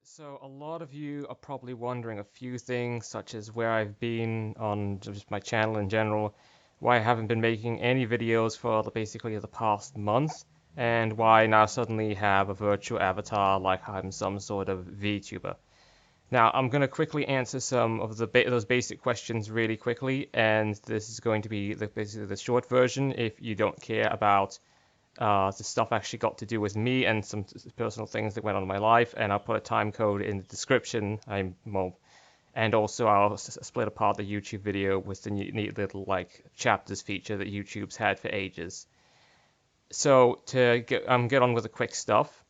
So a lot of you are probably wondering a few things, such as where I've been on just my channel in general, why I haven't been making any videos for basically the past month, and why I now suddenly have a virtual avatar like I'm some sort of VTuber. Now, I'm going to quickly answer some of those basic questions really quickly, and this is going to be basically the short version if you don't care about the stuff actually got to do with me and some personal things that went on in my life, and I'll put a time code in the description. And also I'll split apart the YouTube video with the neat little like chapters feature that YouTube's had for ages. So to get on with the quick stuff,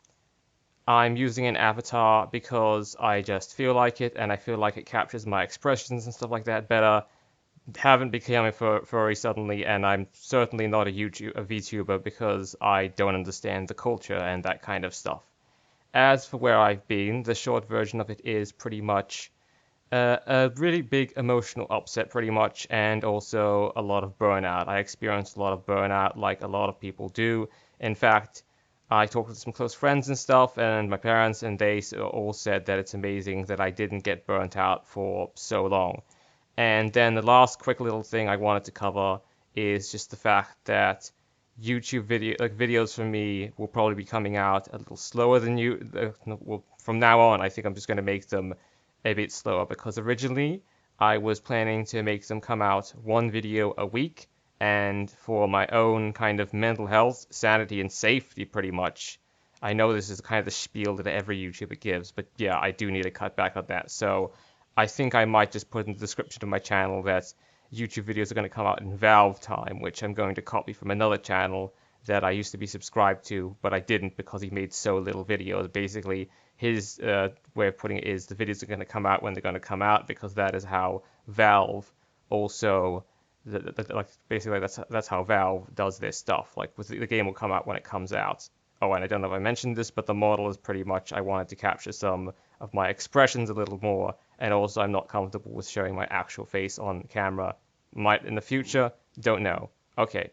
I'm using an avatar because I just feel like it, and I feel like it captures my expressions and stuff like that better. Haven't become a furry suddenly, and I'm certainly not a VTuber because I don't understand the culture and that kind of stuff. As for where I've been, the short version of it is pretty much a really big emotional upset, pretty much, and also a lot of burnout. I experienced a lot of burnout, like a lot of people do. In fact, I talked with some close friends and stuff, and my parents, and they all said that it's amazing that I didn't get burnt out for so long. And then the last quick little thing I wanted to cover is just the fact that videos for me will probably be coming out a little slower than well, from now on. I think I'm just going to make them a bit slower because originally I was planning to make them come out one video a week, and for my own kind of mental health, sanity, and safety, pretty much. I know this is kind of the spiel that every YouTuber gives, but yeah, I do need to cut back on that. So I think I might just put in the description of my channel that YouTube videos are going to come out in Valve time, which I'm going to copy from another channel that I used to be subscribed to, but I didn't because he made so little videos. Basically, his way of putting it is the videos are going to come out when they're going to come out because that is how Valve also like basically that's how Valve does their stuff. Like the game will come out when it comes out. Oh, and I don't know if I mentioned this, but the model is pretty much I wanted to capture some of my expressions a little more, and also I'm not comfortable with showing my actual face on camera. Might in the future, don't know. Okay,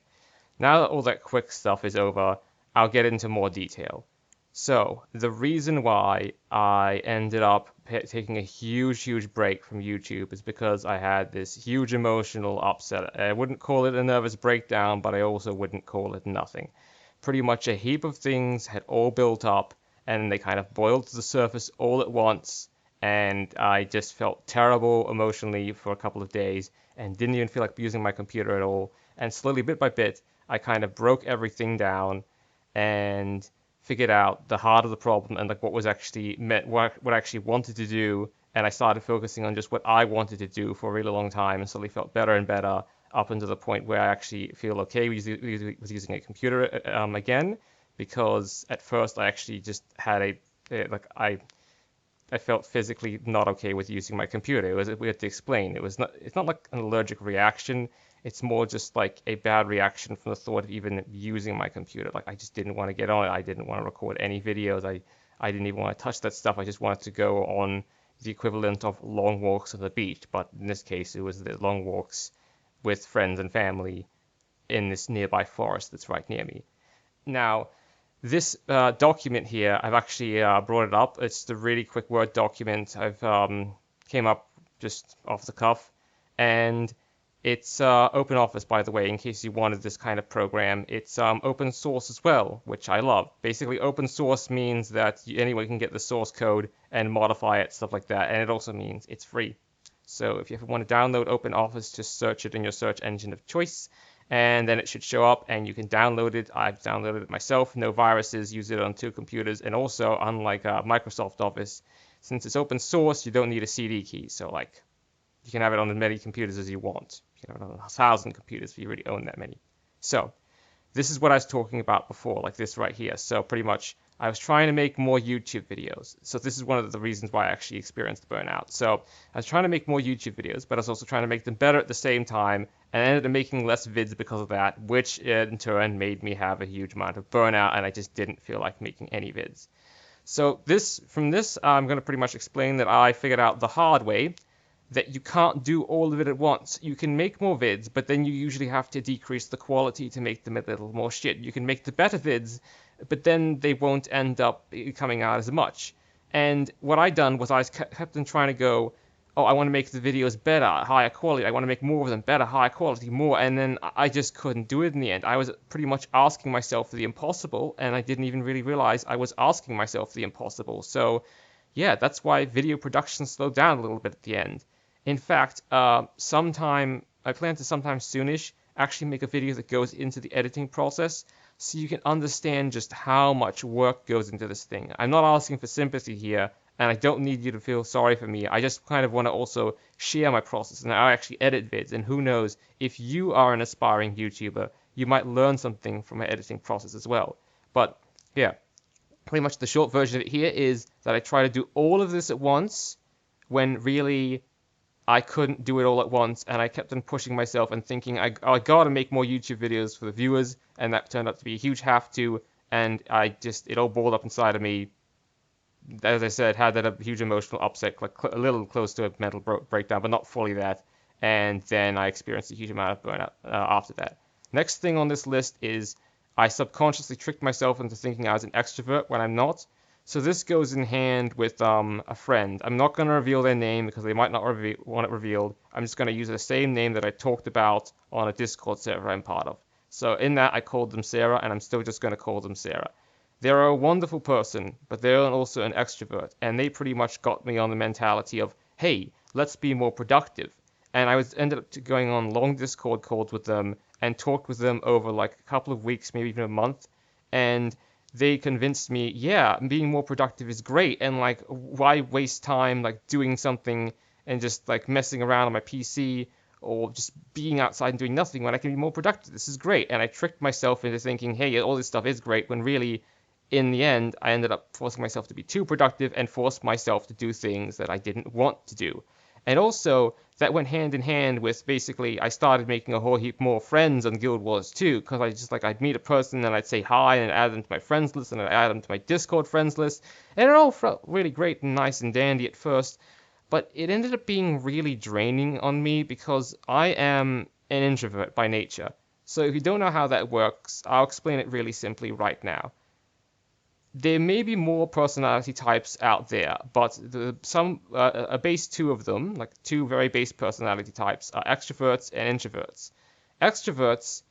now that all that quick stuff is over, I'll get into more detail. So, the reason why I ended up taking a huge break from YouTube is because I had this huge emotional upset. I wouldn't call it a nervous breakdown, but I also wouldn't call it nothing. Pretty much a heap of things had all built up, and they kind of boiled to the surface all at once, and I just felt terrible emotionally for a couple of days and didn't even feel like using my computer at all. And slowly, bit by bit, I kind of broke everything down and figured out the heart of the problem and like what was actually meant, what I actually wanted to do. And I started focusing on just what I wanted to do for a really long time, and slowly felt better and better up until the point where I actually feel okay with using a computer again. Because at first I actually just had like I felt physically not okay with using my computer. It was weird to explain. It's not like an allergic reaction. It's more just like a bad reaction from the thought of even using my computer. Like I just didn't want to get on it. I didn't want to record any videos. I didn't even want to touch that stuff. I just wanted to go on the equivalent of long walks on the beach, but in this case it was the long walks with friends and family in this nearby forest that's right near me. Now, this document here, I've actually brought it up. It's the really quick Word document I've came up just off the cuff, and it's open office, by the way, in case you wanted this kind of program. It's open source as well, which I love. Basically, open source means that anyone can get the source code and modify it, stuff like that, and it also means it's free. So if you ever want to download OpenOffice, just search it in your search engine of choice, and then it should show up and you can download it. I've downloaded it myself, no viruses, use it on two computers, and also unlike Microsoft Office, since it's open source, you don't need a CD key, so like you can have it on as many computers as you want. You know, 1,000 computers if you really own that many. So this is what I was talking about before, like this right here. So pretty much I was trying to make more YouTube videos. So this is one of the reasons why I actually experienced burnout. So I was trying to make more YouTube videos, but I was also trying to make them better at the same time, and I ended up making less vids because of that, which in turn made me have a huge amount of burnout, and I just didn't feel like making any vids. So from this, I'm going to pretty much explain that I figured out the hard way that you can't do all of it at once. You can make more vids, but then you usually have to decrease the quality to make them a little more shit. You can make the better vids, but then they won't end up coming out as much. And what I done was I kept on trying to go, oh, I want to make the videos better, higher quality. I want to make more of them better, higher quality, more. And then I just couldn't do it in the end. I was pretty much asking myself the impossible, and I didn't even really realize I was asking myself the impossible. So yeah, that's why video production slowed down a little bit at the end. In fact, I plan to sometime soonish actually make a video that goes into the editing process so you can understand just how much work goes into this thing. I'm not asking for sympathy here, and I don't need you to feel sorry for me. I just kind of want to also share my process, and I actually edit vids, and who knows, if you are an aspiring YouTuber, you might learn something from my editing process as well. But yeah, pretty much the short version of it here is that I try to do all of this at once when really I couldn't do it all at once, and I kept on pushing myself and thinking I gotta make more YouTube videos for the viewers, and that turned out to be a huge have to, and it all boiled up inside of me. As I said, had that a huge emotional upset, like a little close to a mental breakdown, but not fully that, and then I experienced a huge amount of burnout after that. Next thing on this list is I subconsciously tricked myself into thinking I was an extrovert when I'm not. So this goes in hand with a friend. I'm not going to reveal their name because they might not want it revealed. I'm just going to use the same name that I talked about on a Discord server I'm part of. So in that, I called them Sarah, and I'm still just going to call them Sarah. They're a wonderful person, but they're also an extrovert, and they pretty much got me on the mentality of, hey, let's be more productive. And I ended up going on long Discord calls with them and talked with them over like a couple of weeks, maybe even a month, and they convinced me, yeah, being more productive is great, and like, why waste time like doing something and just like messing around on my PC or just being outside and doing nothing when I can be more productive? This is great. And I tricked myself into thinking, hey, all this stuff is great, when really, in the end, I ended up forcing myself to be too productive and forced myself to do things that I didn't want to do. And also, that went hand in hand with basically I started making a whole heap more friends on Guild Wars 2, because I'd meet a person and I'd say hi and add them to my friends list and I'd add them to my Discord friends list, and it all felt really great and nice and dandy at first, but it ended up being really draining on me because I am an introvert by nature. So if you don't know how that works, I'll explain it really simply right now. There may be more personality types out there, but a base two of them, like two very base personality types, are extroverts and introverts. Extroverts,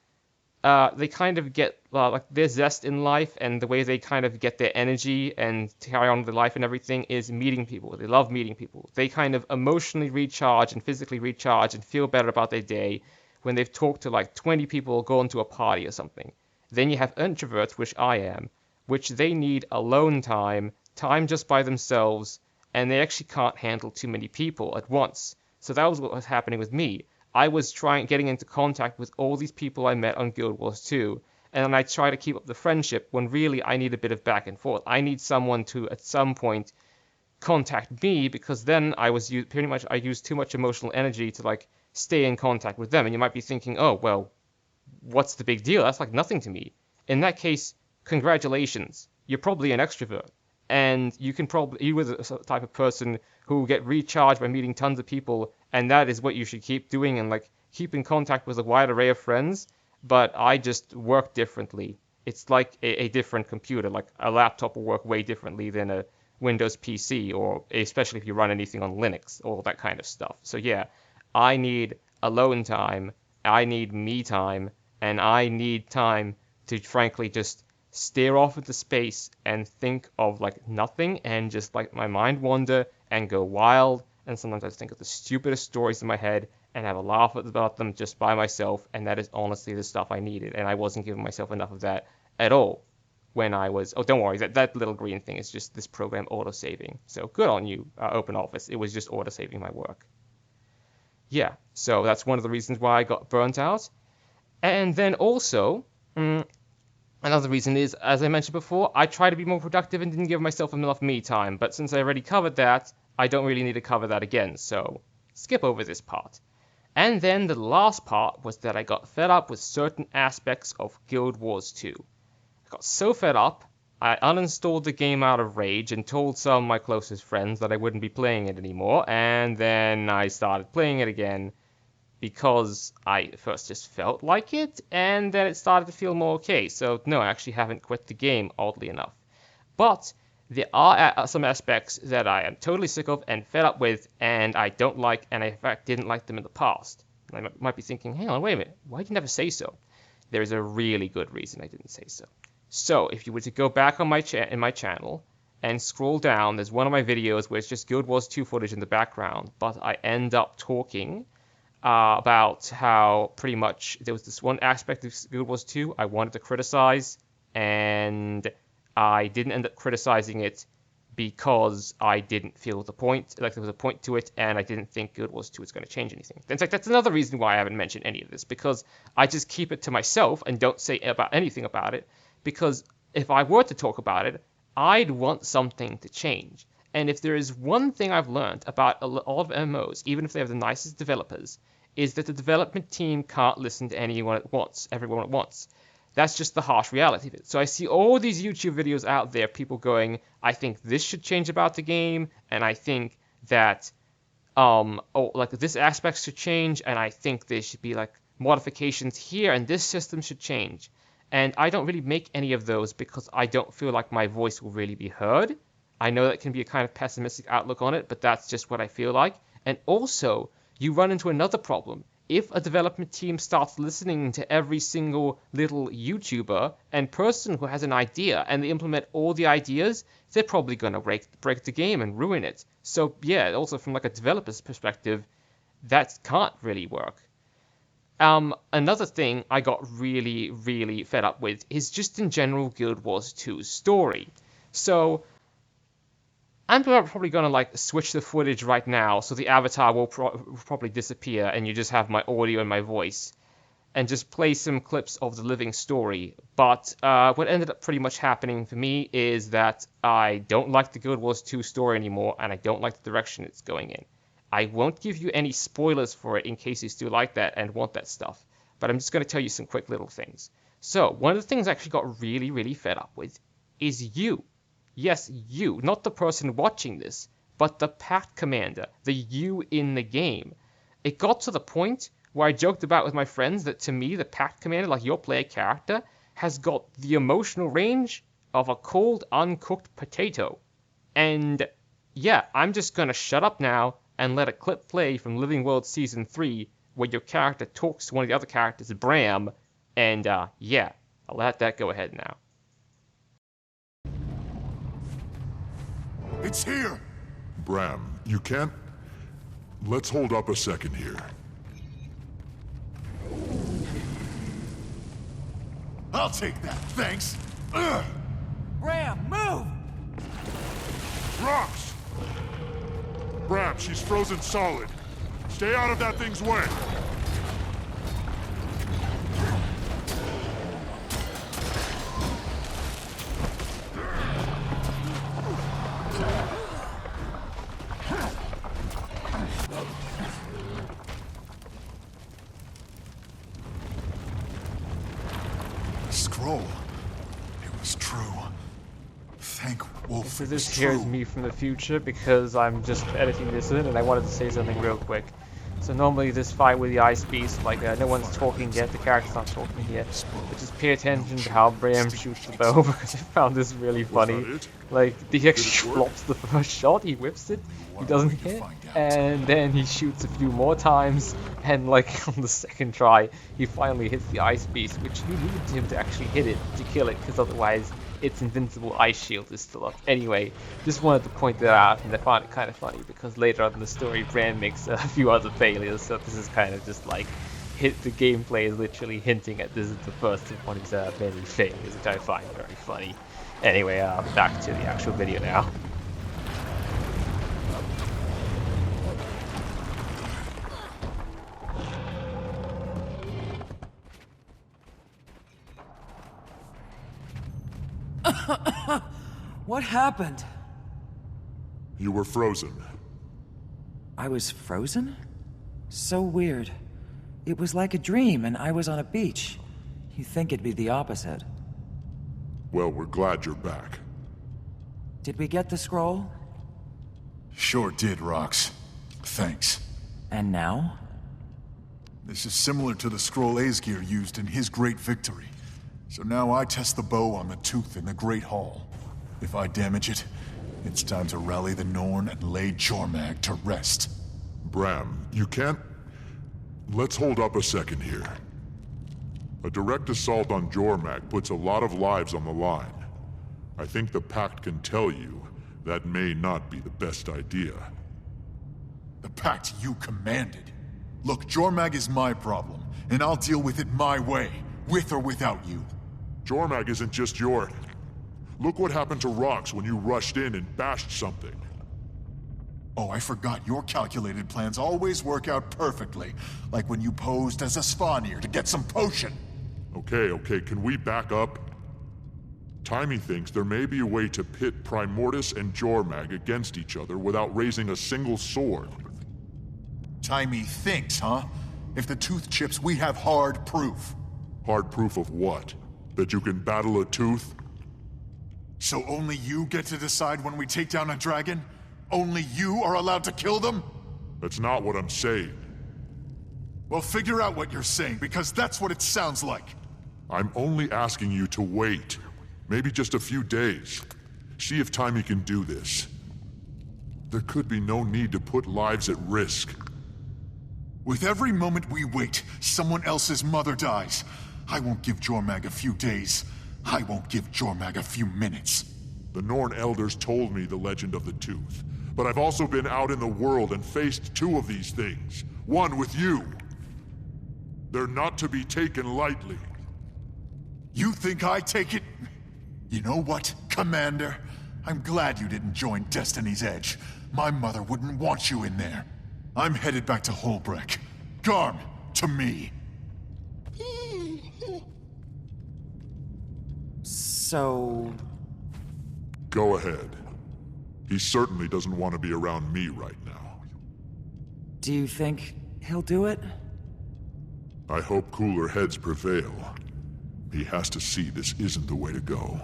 they kind of get like their zest in life, and the way they kind of get their energy and carry on with their life and everything is meeting people. They love meeting people. They kind of emotionally recharge and physically recharge and feel better about their day when they've talked to like 20 people or gone to a party or something. Then you have introverts, which I am, which they need alone time, time just by themselves, and they actually can't handle too many people at once. So that was what was happening with me. I was getting into contact with all these people I met on Guild Wars 2, and then I try to keep up the friendship when really I need a bit of back and forth. I need someone to, at some point, contact me, because then I used too much emotional energy to like stay in contact with them. And you might be thinking, oh, well, what's the big deal? That's like nothing to me. In that case, congratulations, you're probably an extrovert, and you were the type of person who will get recharged by meeting tons of people, and that is what you should keep doing, and like keep in contact with a wide array of friends. But I just work differently. It's like a different computer. Like a laptop will work way differently than a Windows PC, or especially if you run anything on Linux, all that kind of stuff. So yeah, I need alone time, I need me time, and I need time to frankly just stare off into space and think of like nothing, and just like my mind wander and go wild, and sometimes I think of the stupidest stories in my head and have a laugh about them just by myself, and that is honestly the stuff I needed, and I wasn't giving myself enough of that at all when I was, oh, don't worry, that little green thing is just this program auto-saving, so good on you, OpenOffice, it was just auto-saving my work. Yeah, so that's one of the reasons why I got burnt out. And then also, another reason is, as I mentioned before, I tried to be more productive and didn't give myself enough me time, but since I already covered that, I don't really need to cover that again, so skip over this part. And then the last part was that I got fed up with certain aspects of Guild Wars 2. I got so fed up, I uninstalled the game out of rage and told some of my closest friends that I wouldn't be playing it anymore, and then I started playing it again, because I first just felt like it, and then it started to feel more okay. So no, I actually haven't quit the game, oddly enough. But There are some aspects that I am totally sick of and fed up with, and I don't like, and I in fact didn't like them in the past. And I might be thinking, hang on, wait a minute, why did you never say so? There is a really good reason I didn't say so. So if you were to go back on my channel and scroll down, there's one of my videos where it's just Guild Wars 2 footage in the background, but I end up talking about how pretty much there was this one aspect of Guild Wars 2 I wanted to criticize, and I didn't end up criticizing it because I didn't feel the point, like there was a point to it, and I didn't think Guild Wars 2 was going to change anything. In fact, that's another reason why I haven't mentioned any of this, because I just keep it to myself and don't say anything about it, because if I were to talk about it, I'd want something to change. And if there is one thing I've learned about all of MMOs, even if they have the nicest developers, is that the development team can't listen to everyone at once. That's just the harsh reality of it. So I see all these YouTube videos out there, people going, I think this should change about the game, and I think that, like this aspect should change, and I think there should be like modifications here, and this system should change. And I don't really make any of those because I don't feel like my voice will really be heard. I know that can be a kind of pessimistic outlook on it, but that's just what I feel like. And also, you run into another problem. If a development team starts listening to every single little YouTuber and person who has an idea and they implement all the ideas, they're probably going to break the game and ruin it. So yeah, also from like a developer's perspective, that can't really work. Another thing I got really, really fed up with is just in general Guild Wars 2's story. So I'm probably going to like switch the footage right now so the avatar will probably disappear and you just have my audio and my voice and just play some clips of the living story. But what ended up pretty much happening for me is that I don't like the Guild Wars 2 story anymore, and I don't like the direction it's going in. I won't give you any spoilers for it in case you still like that and want that stuff, but I'm just going to tell you some quick little things. So one of the things I actually got really, really fed up with is you. Yes, you, not the person watching this, but the pact commander, the you in the game. It got to the point where I joked about with my friends that to me, the pact commander, like your player character, has got the emotional range of a cold, uncooked potato. And yeah, I'm just going to shut up now and let a clip play from Living World Season 3 where your character talks to one of the other characters, Bram, and yeah, I'll let that go ahead now. It's here! Bram, you can't... Let's hold up a second here. I'll take that, thanks! Ugh. Bram, move! Rocks! Bram, she's frozen solid. Stay out of that thing's way. Scroll. It was true. Thank Wolf. So this here is me from the future because I'm just editing this in and I wanted to say something real quick. So normally this fight with the Ice Beast, like no one's talking yet, the character's not talking yet, but just pay attention to how Bram shoots the bow because I found this really funny. Like, he actually flops the first shot, he whips it, he doesn't hit, and then he shoots a few more times, and like on the second try, he finally hits the Ice Beast, which you need him to actually hit it to kill it, because otherwise its invincible ice shield is still up. Anyway, just wanted to point that out, and I found it kind of funny because later on in the story, Bram makes a few other failures, so this is kind of just like, the gameplay is literally hinting at this is the first of one of his many failures, which I find very funny. Anyway, back to the actual video now. What happened? You were frozen. I was frozen? So weird. It was like a dream and I was on a beach. You'd think it'd be the opposite. Well, we're glad you're back. Did we get the scroll? Sure did, Rox. Thanks. And now? This is similar to the scroll Aesgeir used in his great victory. So now I test the bow on the tooth in the Great Hall. If I damage it, It's time to rally the Norn and lay Jormag to rest. Bram, you can't... Let's hold up a second here. A direct assault on Jormag puts a lot of lives on the line. I think the Pact can tell you that may not be the best idea. The Pact you commanded. Look, Jormag is my problem, and I'll deal with it my way, with or without you. Jormag isn't just your... Look what happened to Rox when you rushed in and bashed something. Oh, I forgot your calculated plans always work out perfectly, like when you posed as a Svanir to get some potion. Okay, can we back up? Timey thinks there may be a way to pit Primordius and Jormag against each other without raising a single sword. Timey thinks, huh? If the tooth chips, we have hard proof. Hard proof of what? That you can battle a tooth? So only you get to decide when we take down a dragon? Only you are allowed to kill them? That's not what I'm saying. Well, figure out what you're saying, because that's what it sounds like. I'm only asking you to wait. Maybe just a few days. See if Timey can do this. There could be no need to put lives at risk. With every moment we wait, someone else's mother dies. I won't give Jormag a few days. I won't give Jormag a few minutes. The Norn elders told me the legend of the tooth. But I've also been out in the world and faced two of these things. One with you. They're not to be taken lightly. You think I take it? You know what, Commander? I'm glad you didn't join Destiny's Edge. My mother wouldn't want you in there. I'm headed back to Holbreck. Garm, to me. So... Go ahead. He certainly doesn't want to be around me right now. do you think he'll do it? I hope cooler heads prevail. He has to see this isn't the way to go.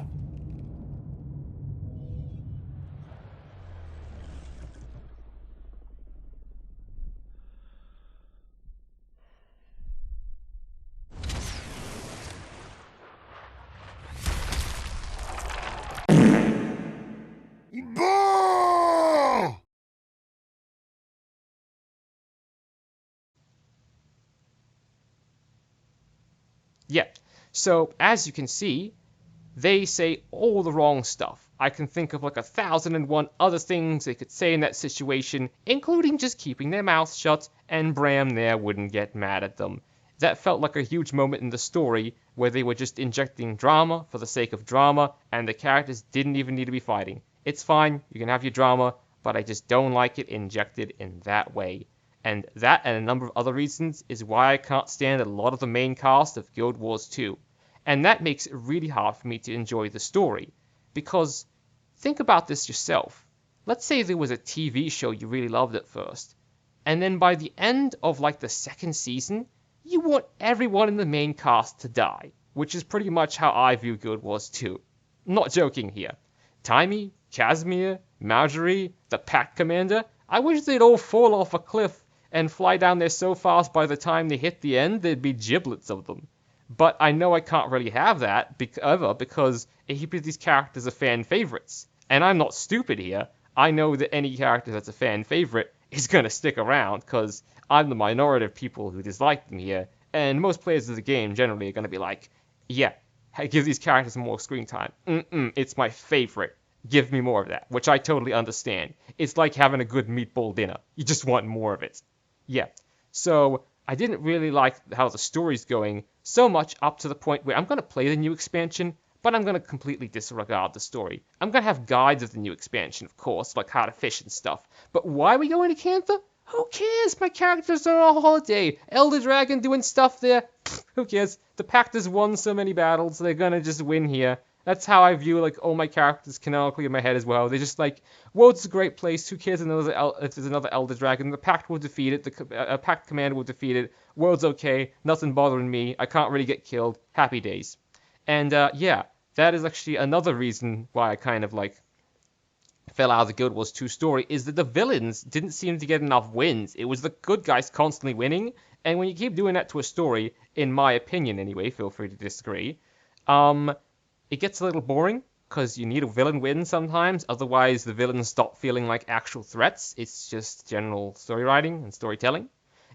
Yeah, so as you can see, they say all the wrong stuff. I can think of like 1,001 other things they could say in that situation, including just keeping their mouths shut, and Bram there wouldn't get mad at them. That felt like a huge moment in the story where they were just injecting drama for the sake of drama, and the characters didn't even need to be fighting. It's fine, you can have your drama, but I just don't like it injected in that way. And that and a number of other reasons is why I can't stand a lot of the main cast of Guild Wars 2. And that makes it really hard for me to enjoy the story. Because, think about this yourself. Let's say there was a TV show you really loved at first. And then by the end of like the second season, you want everyone in the main cast to die. Which is pretty much how I view Guild Wars 2. Not joking here. Timey, Casimir, Marjorie, the Pact Commander, I wish they'd all fall off a cliff and fly down there so fast by the time they hit the end, there'd be giblets of them. But I know I can't really have that ever because a heap of these characters are fan favorites. And I'm not stupid here. I know that any character that's a fan favorite is going to stick around because I'm the minority of people who dislike them here. And most players of the game generally are going to be like, yeah, give these characters more screen time. It's my favorite. Give me more of that, which I totally understand. It's like having a good meatball dinner. You just want more of it. Yeah, so I didn't really like how the story's going so much up to the point where I'm going to play the new expansion, but I'm going to completely disregard the story. I'm going to have guides of the new expansion, of course, like how to fish and stuff. But why are we going to Cantha? Who cares? My characters are on a holiday. Elder Dragon doing stuff there. Who cares? The Pact has won so many battles, they're going to just win here. That's how I view like all my characters canonically in my head as well. They're just like, world's a great place. Who cares if there's another Elder Dragon? The Pact will defeat it. The Pact commander will defeat it. World's okay. Nothing bothering me. I can't really get killed. Happy days. And yeah, that is actually another reason why I kind of like fell out of the Guild Wars 2 story is that the villains didn't seem to get enough wins. It was the good guys constantly winning. And when you keep doing that to a story, in my opinion anyway, feel free to disagree, it gets a little boring, because you need a villain win sometimes, otherwise the villains stop feeling like actual threats. It's just general story writing and storytelling.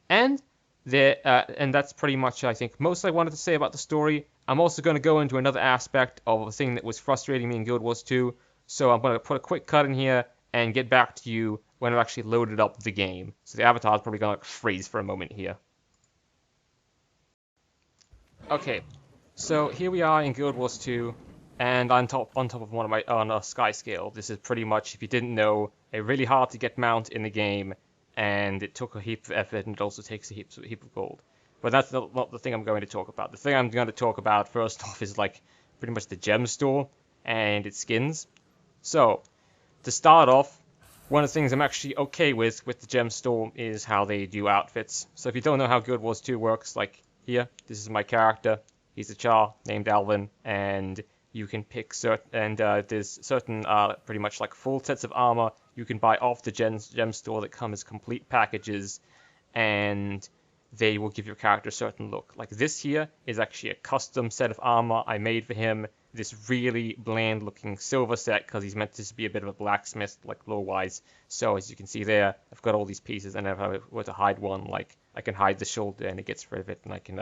And and that's pretty much, I think, most I wanted to say about the story. I'm also going to go into another aspect of a thing that was frustrating me in Guild Wars 2, so I'm going to put a quick cut in here and get back to you when I've actually loaded up the game. So the avatar is probably going to freeze for a moment here. Okay, so here we are in Guild Wars 2, and on top of one of my on a sky scale. This is pretty much, if you didn't know, a really hard to get mount in the game, and it took a heap of effort, and it also takes a heap of gold. But that's not the thing I'm going to talk about. The thing I'm going to talk about first off is like pretty much the gem store and its skins. So to start off, one of the things I'm actually okay with the gem store is how they do outfits. So if you don't know how Guild Wars 2 works, like here, this is my character. He's a Char named Alvin, and you can pick there's certain pretty much like full sets of armor you can buy off the gem store that come as complete packages, and they will give your character a certain look. Like this here is actually a custom set of armor I made for him. This really bland looking silver set, because he's meant to be a bit of a blacksmith, like lore-wise. So as you can see there, I've got all these pieces, and if I were to hide one, like I can hide the shoulder and it gets rid of it, and I can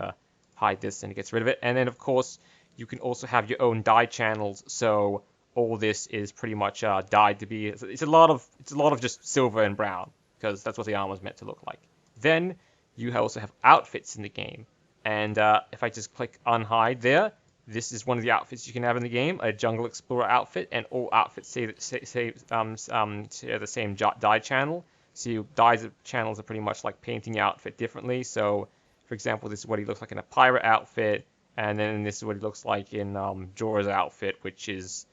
hide this and it gets rid of it. And then of course you can also have your own dye channels. So all this is pretty much dyed to be. It's a lot of just silver and brown, because that's what the armor is meant to look like. Then you also have outfits in the game, and if I just click unhide there, this is one of the outfits you can have in the game, a Jungle Explorer outfit, and all outfits share the same dye channel. So dye channels are pretty much like painting your outfit differently. So, for example, this is what he looks like in a pirate outfit, and then this is what he looks like in Jorah's outfit, which is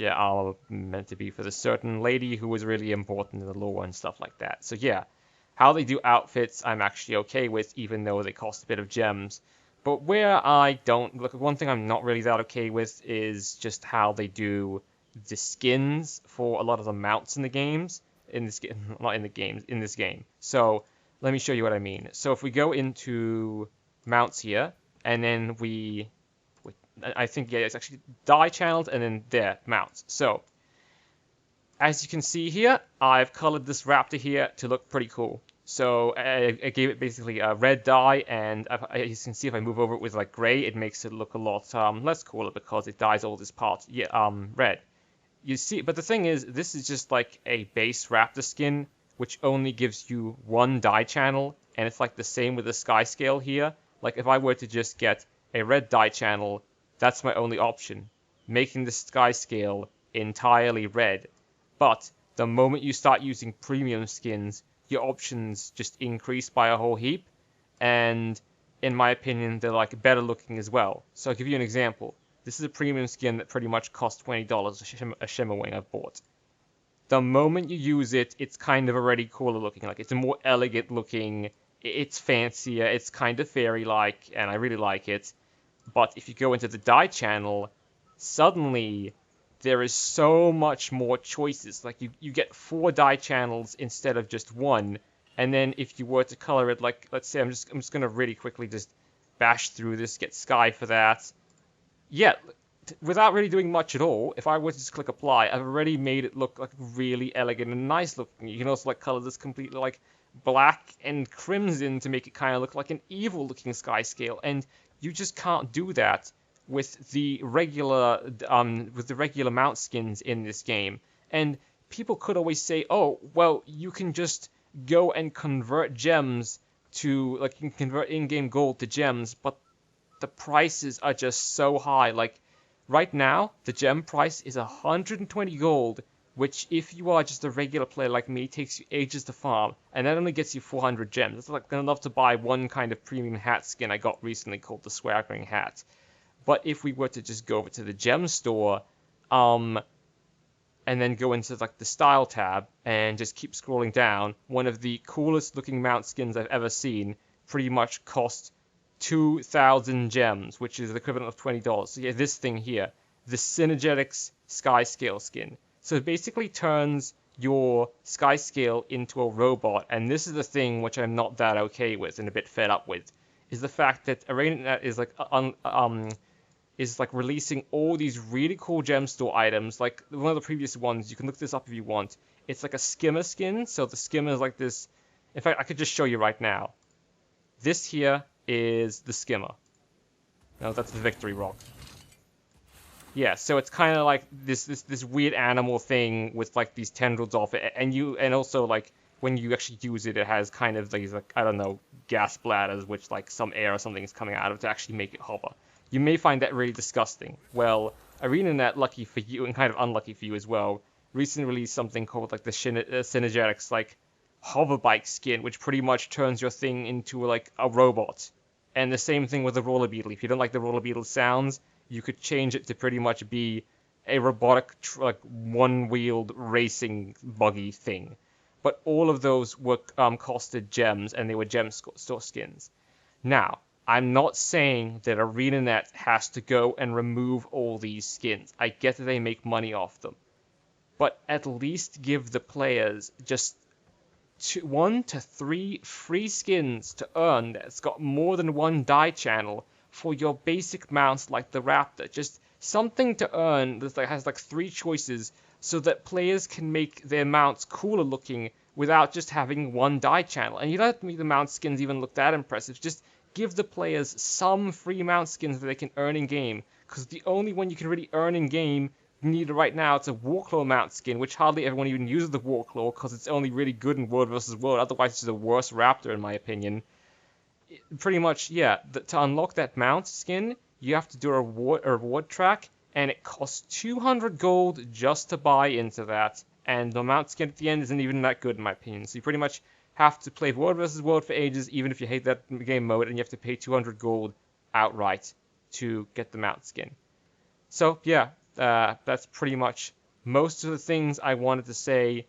armor meant to be for the certain lady who was really important in the lore and stuff like that. So yeah, how they do outfits I'm actually okay with, even though they cost a bit of gems. But where I don't look, one thing I'm not really that okay with is just how they do the skins for a lot of the mounts in the games. In this game. So let me show you what I mean. So if we go into mounts here, and then I think it's actually dye channels, and then there, mounts. So as you can see here, I've colored this raptor here to look pretty cool. So I gave it basically a red dye, and as you can see, if I move over it with like gray, it makes it look a lot less cooler, because it dyes all this part red. You see, but the thing is, this is just like a base raptor skin, which only gives you one dye channel, and it's like the same with the sky scale here. Like if I were to just get a red dye channel, that's my only option, making the sky scale entirely red. But the moment you start using premium skins, your options just increase by a whole heap, and in my opinion, they're like better looking as well. So I'll give you an example. This is a premium skin that pretty much cost $20, a shimmer wing I've bought. The moment you use it, it's kind of already cooler looking. Like it's a more elegant looking, it's fancier, it's kind of fairy-like, and I really like it. But if you go into the dye channel, suddenly there is so much more choices. Like you get 4 dye channels instead of just 1. And then if you were to color it, like let's say I'm just gonna really quickly just bash through this, get sky for that. Yeah, without really doing much at all, if I were to just click apply, I've already made it look like really elegant and nice looking. You can also like color this completely like black and crimson to make it kind of look like an evil looking sky scale, and you just can't do that with the regular mount skins in this game. And people could always say, oh, well, you can just go and convert gems to, like, you can convert in-game gold to gems, but the prices are just so high. Like, right now, the gem price is 120 gold, which, if you are just a regular player like me, takes you ages to farm, and that only gets you 400 gems. That's like enough to buy one kind of premium hat skin I got recently called the Swaggering Hat. But if we were to just go over to the gem store, and then go into like the style tab and just keep scrolling down, one of the coolest looking mount skins I've ever seen pretty much cost 2,000 gems, which is the equivalent of $20. So yeah, this thing here, the Synergetics Sky Scale skin. So it basically turns your Sky Scale into a robot, and this is the thing which I'm not that okay with and a bit fed up with, is the fact that ArenaNet is like is like releasing all these really cool gem store items. Like one of the previous ones, you can look this up if you want. It's like a skimmer skin. So the skimmer is like this. In fact, I could just show you right now. This here is the skimmer. No, that's the victory rock. Yeah, so it's kind of like this weird animal thing with like these tendrils off it, and also like when you actually use it, it has kind of these like, I don't know, gas bladders, which like some air or something is coming out of to actually make it hover. You may find that really disgusting. Well, ArenaNet, lucky for you and kind of unlucky for you as well, recently released something called like the Synergetics like hover bike skin, which pretty much turns your thing into like a robot. And the same thing with the roller beetle. If you don't like the roller beetle sounds, you could change it to pretty much be a robotic, like one-wheeled racing buggy thing. But all of those were costed gems, and they were gem store skins. Now, I'm not saying that ArenaNet has to go and remove all these skins. I get that they make money off them. But at least give the players just 1 to 3 free skins to earn that's got more than one die channel for your basic mounts like the Raptor. Just something to earn that has like 3 choices so that players can make their mounts cooler looking without just having one die channel. And you don't have to make the mount skins even look that impressive. Just give the players some free mount skins that they can earn in game, because the only one you can really earn in game need right now, it's a Warclaw mount skin, which hardly everyone even uses the Warclaw because it's only really good in World vs. World. Otherwise, it's the worst Raptor in my opinion. Pretty much, yeah. To unlock that mount skin, you have to do a reward track, and it costs 200 gold just to buy into that. And the mount skin at the end isn't even that good in my opinion. So you pretty much have to play World vs. World for ages, even if you hate that game mode, and you have to pay 200 gold outright to get the mount skin. So yeah. That's pretty much most of the things I wanted to say.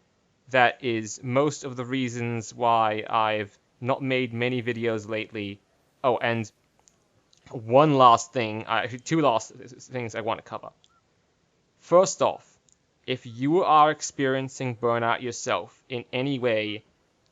That is most of the reasons why I've not made many videos lately. Oh, and one last thing, actually 2 last things I want to cover. First off, if you are experiencing burnout yourself in any way,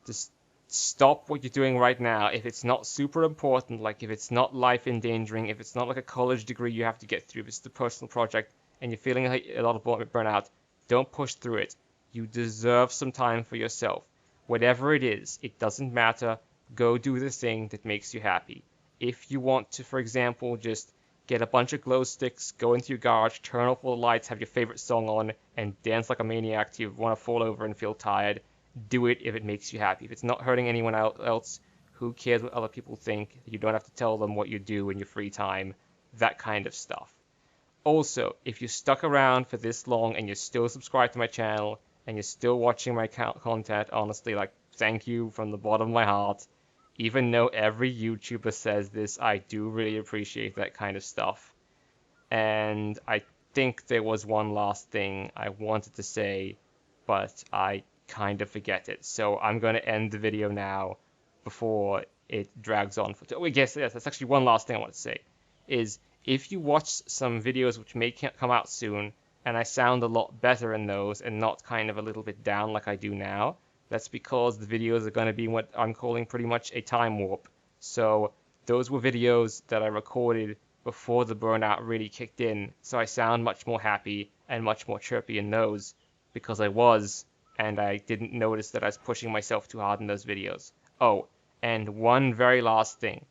just stop what you're doing right now. If it's not super important, like if it's not life endangering, if it's not like a college degree you have to get through, if it's a personal project, and you're feeling a lot of burnout, don't push through it. You deserve some time for yourself. Whatever it is, it doesn't matter. Go do the thing that makes you happy. If you want to, for example, just get a bunch of glow sticks, go into your garage, turn off all the lights, have your favorite song on, and dance like a maniac till you want to fall over and feel tired, do it if it makes you happy. If it's not hurting anyone else, who cares what other people think? You don't have to tell them what you do in your free time. That kind of stuff. Also, if you stuck around for this long and you're still subscribed to my channel and you're still watching my content, honestly, like, thank you from the bottom of my heart. Even though every YouTuber says this, I do really appreciate that kind of stuff. And I think there was one last thing I wanted to say, but I kind of forget it. So I'm going to end the video now before it drags on. I guess yes, that's actually one last thing I want to say, is if you watch some videos which may come out soon, and I sound a lot better in those and not kind of a little bit down like I do now, that's because the videos are going to be what I'm calling pretty much a time warp. So those were videos that I recorded before the burnout really kicked in, so I sound much more happy and much more chirpy in those, because I was, and I didn't notice that I was pushing myself too hard in those videos. Oh, and one very last thing.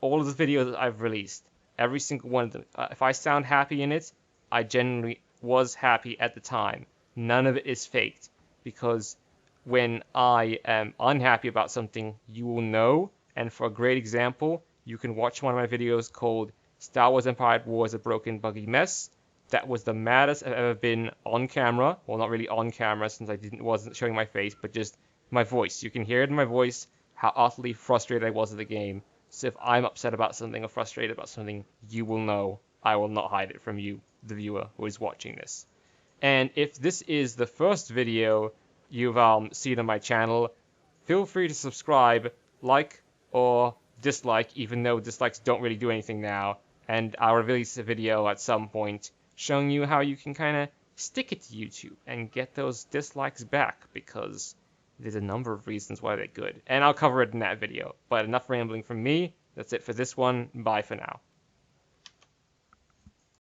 All of the videos that I've released, every single one of them, if I sound happy in it, I genuinely was happy at the time. None of it is faked, because when I am unhappy about something, you will know. And for a great example, you can watch one of my videos called Star Wars Empire at War is a Broken Buggy Mess. That was the maddest I've ever been on camera. Well, not really on camera since I wasn't showing my face, but just my voice. You can hear it in my voice how utterly frustrated I was at the game. So if I'm upset about something or frustrated about something, you will know. I will not hide it from you, the viewer who is watching this. And if this is the first video you've seen on my channel, feel free to subscribe, like, or dislike, even though dislikes don't really do anything now. And I'll release a video at some point showing you how you can kind of stick it to YouTube and get those dislikes back, because there's a number of reasons why they're good. And I'll cover it in that video. But enough rambling from me. That's it for this one. Bye for now.